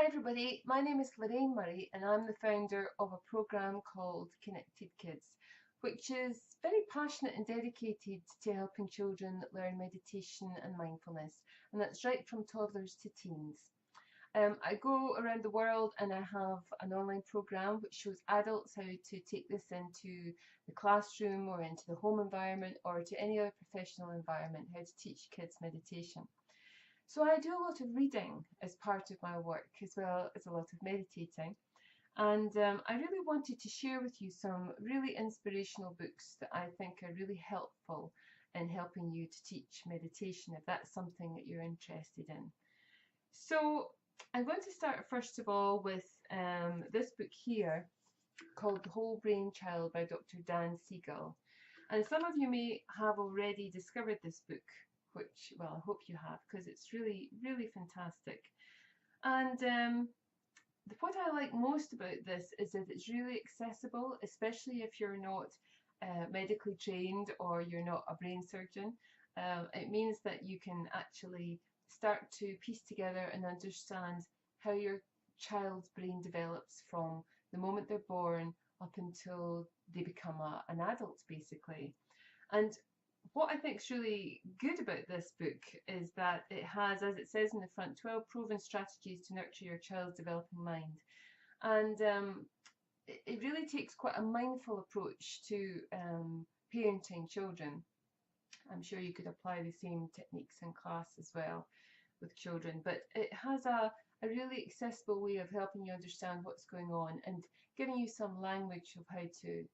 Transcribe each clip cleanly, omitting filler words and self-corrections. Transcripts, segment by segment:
Hi everybody, my name is Lorraine Murray and I'm the founder of a programme called Connected Kids, which is very passionate and dedicated to helping children learn meditation and mindfulness, and that's right from toddlers to teens. I go around the world and I have an online programme which shows adults how to take this into the classroom or into the home environment or to any other professional environment, how to teach kids meditation. So I do a lot of reading as part of my work, as well as a lot of meditating. And I really wanted to share with you some really inspirational books that I think are really helpful in helping you to teach meditation, if that's something that you're interested in. So I'm going to start first of all with this book here called The Whole Brainchild by Dr. Dan Siegel. And some of you may have already discovered this book, which, well, I hope you have, because it's really, really fantastic. And what I like most about this is that it's really accessible, especially if you're not medically trained or you're not a brain surgeon. It means that you can actually start to piece together and understand how your child's brain develops from the moment they're born up until they become an adult, basically. And what I think is really good about this book is that it has, as it says in the front, 12 proven strategies to nurture your child's developing mind. And it really takes quite a mindful approach to parenting children. I'm sure you could apply the same techniques in class as well with children, but it has a really accessible way of helping you understand what's going on and giving you some language of how to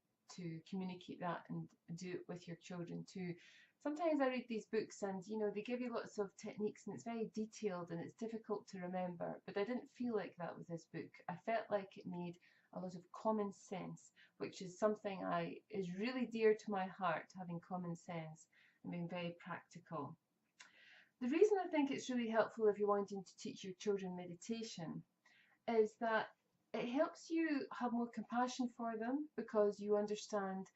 communicate that and do it with your children too. Sometimes I read these books and they give you lots of techniques and it's very detailed and it's difficult to remember, but I didn't feel like that with this book. I felt like it made a lot of common sense, which is something is really dear to my heart, having common sense and being very practical. The reason I think it's really helpful if you're wanting to teach your children meditation is that it helps you have more compassion for them because you understand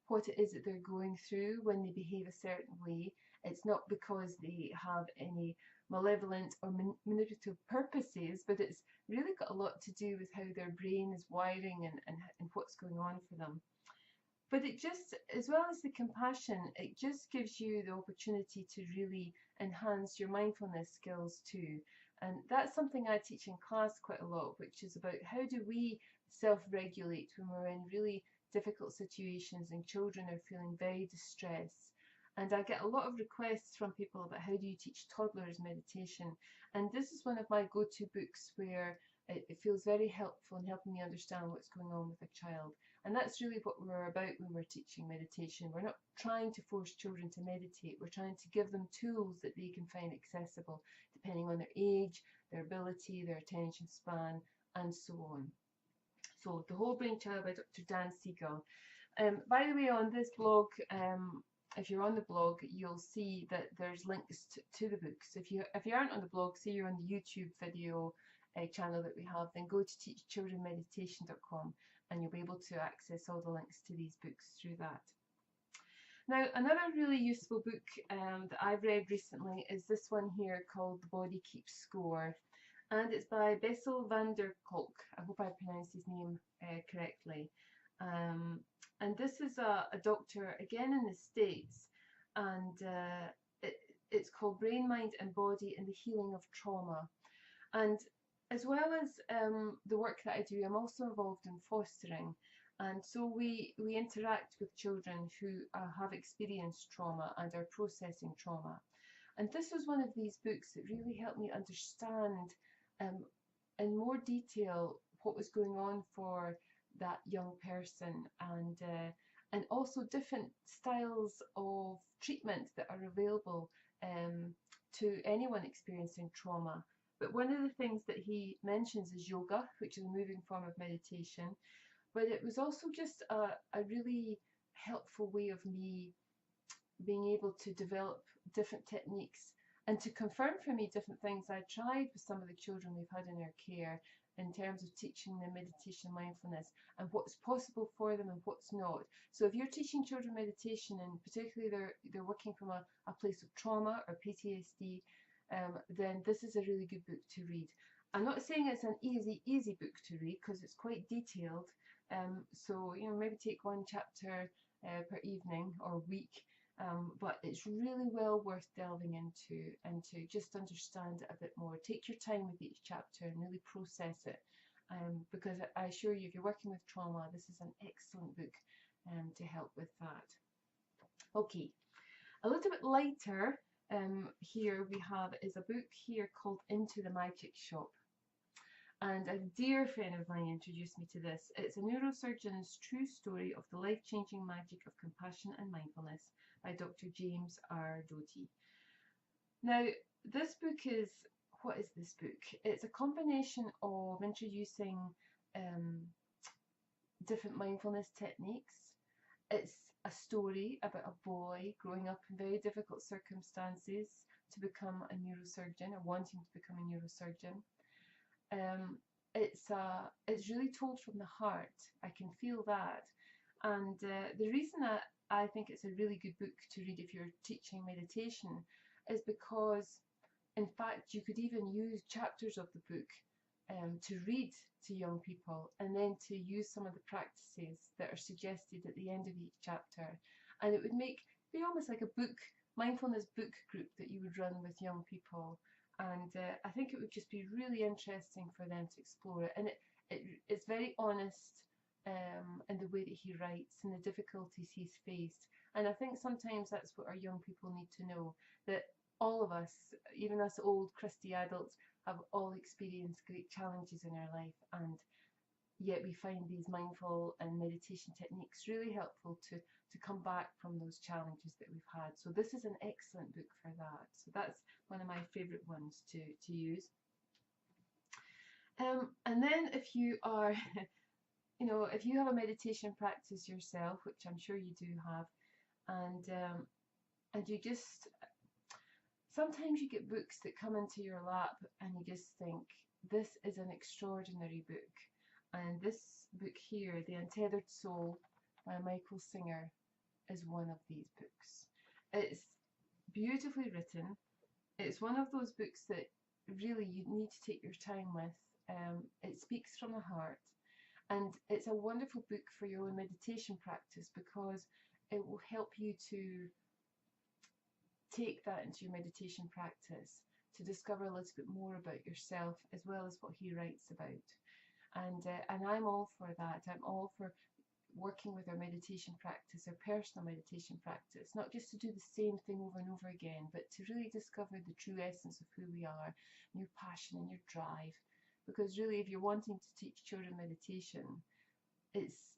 what it is that they're going through when they behave a certain way. It's not because they have any malevolent or manipulative purposes, but it's really got a lot to do with how their brain is wiring and what's going on for them. But it just, as well as the compassion, it just gives you the opportunity to really enhance your mindfulness skills too. And that's something I teach in class quite a lot, which is about how do we self-regulate when we're in really difficult situations and children are feeling very distressed. And I get a lot of requests from people about how do you teach toddlers meditation. And this is one of my go-to books where it feels very helpful in helping me understand what's going on with a child. And that's really what we're about when we're teaching meditation. We're not trying to force children to meditate. We're trying to give them tools that they can find accessible depending on their age, their ability, their attention span, and so on. So, The Whole Brainchild by Dr. Dan Siegel. By the way, on this blog, if you're on the blog, you'll see that there's links to the books. If you aren't on the blog, say you're on the YouTube video channel that we have, then go to teachchildrenmeditation.com and you'll be able to access all the links to these books through that. Now, another really useful book that I've read recently is this one here called The Body Keeps Score, and it's by Bessel van der Kolk. I hope I pronounced his name correctly. And this is a doctor, again in the States, and it's called Brain, Mind and Body and the Healing of Trauma. And as well as the work that I do, I'm also involved in fostering. And so we interact with children who have experienced trauma and are processing trauma. And this was one of these books that really helped me understand in more detail what was going on for that young person, and also different styles of treatment that are available to anyone experiencing trauma. But one of the things that he mentions is yoga, which is a moving form of meditation. But it was also just a really helpful way of me being able to develop different techniques and to confirm for me different things I tried with some of the children we've had in our care in terms of teaching them meditation and mindfulness and what's possible for them and what's not. So if you're teaching children meditation and particularly they're working from a place of trauma or PTSD, then this is a really good book to read. I'm not saying it's an easy book to read because it's quite detailed. So maybe take one chapter per evening or week. But it's really well worth delving into and to just understand it a bit more. Take your time with each chapter and really process it. Because I assure you, if you're working with trauma, this is an excellent book to help with that. Okay, a little bit lighter here we have is a book here called Into the Magic Shop. And a dear friend of mine introduced me to this. It's a neurosurgeon's true story of the life-changing magic of compassion and mindfulness by Dr. James R. Doty. Now, this book is, what is this book? It's a combination of introducing different mindfulness techniques. It's a story about a boy growing up in very difficult circumstances to become a neurosurgeon, or wanting to become a neurosurgeon. It's really told from the heart. I can feel that. And the reason that I think it's a really good book to read if you're teaching meditation is because, in fact, you could even use chapters of the book to read to young people, and then to use some of the practices that are suggested at the end of each chapter. And it would be almost like a mindfulness book group that you would run with young people. And I think it would just be really interesting for them to explore it. And it's very honest in the way that he writes and the difficulties he's faced. And I think sometimes that's what our young people need to know, that all of us, even us old crusty adults, have all experienced great challenges in our life, and yet we find these mindful and meditation techniques really helpful to come back from those challenges that we've had. So this is an excellent book for that. So that's one of my favorite ones to use. And then if you are, if you have a meditation practice yourself, which I'm sure you do have, and you just, sometimes you get books that come into your lap and you just think, this is an extraordinary book. And this book here, The Untethered Soul by Michael Singer, is one of these books. It's beautifully written. It's one of those books that really you need to take your time with. It speaks from the heart. And it's a wonderful book for your own meditation practice, because it will help you to take that into your meditation practice, to discover a little bit more about yourself, as well as what he writes about. And I'm all for that. I'm all for working with our meditation practice, our personal meditation practice, not just to do the same thing over and over again, but to really discover the true essence of who we are, and your passion and your drive. Because really, if you're wanting to teach children meditation, it's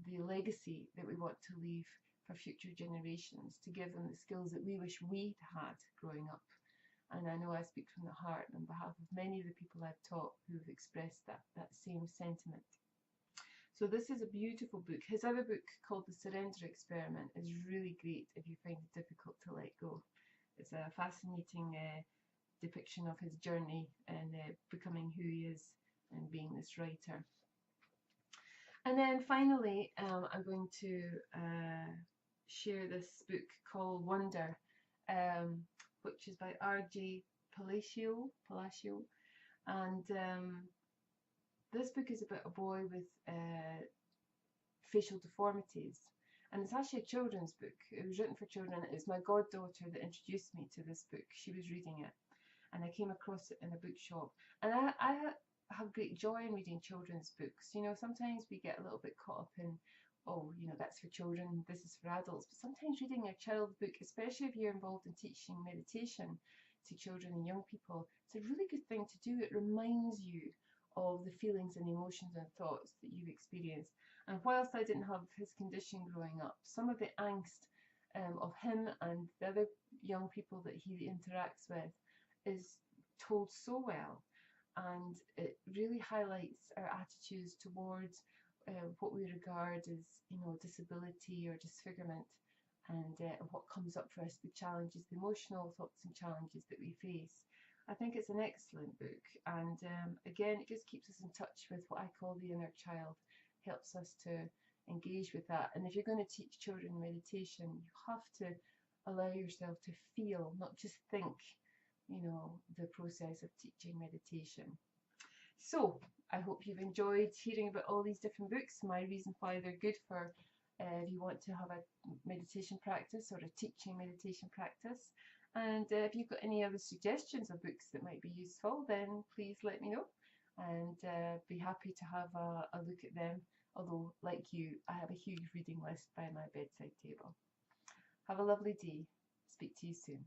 the legacy that we want to leave for future generations, to give them the skills that we wish we'd had growing up. And I know I speak from the heart on behalf of many of the people I've taught who've expressed that same sentiment. So this is a beautiful book. His other book, called The Surrender Experiment, is really great if you find it difficult to let go. It's a fascinating depiction of his journey and becoming who he is and being this writer. And then finally, I'm going to share this book called Wonder, which is by R.J. Palacio. And this book is about a boy with facial deformities. And it's actually a children's book. It was written for children. It was my goddaughter that introduced me to this book. She was reading it, and I came across it in a bookshop. And I have great joy in reading children's books. Sometimes we get a little bit caught up in, that's for children, this is for adults. But sometimes reading a child's book, especially if you're involved in teaching meditation to children and young people, it's a really good thing to do. It reminds you of the feelings and emotions and thoughts that you've experienced. And whilst I didn't have his condition growing up, some of the angst of him and the other young people that he interacts with is told so well. And it really highlights our attitudes towards what we regard as, disability or disfigurement, and what comes up for us, the challenges, the emotional thoughts and challenges that we face. I think it's an excellent book, and again, it just keeps us in touch with what I call the inner child, helps us to engage with that. And if you're going to teach children meditation, you have to allow yourself to feel, not just think. you know, the process of teaching meditation. So I hope you've enjoyed hearing about all these different books, my reason why they're good for if you want to have a meditation practice or a teaching meditation practice. And if you've got any other suggestions of books that might be useful, then please let me know, and be happy to have a look at them. Although, like you, I have a huge reading list by my bedside table. Have a lovely day. Speak to you soon.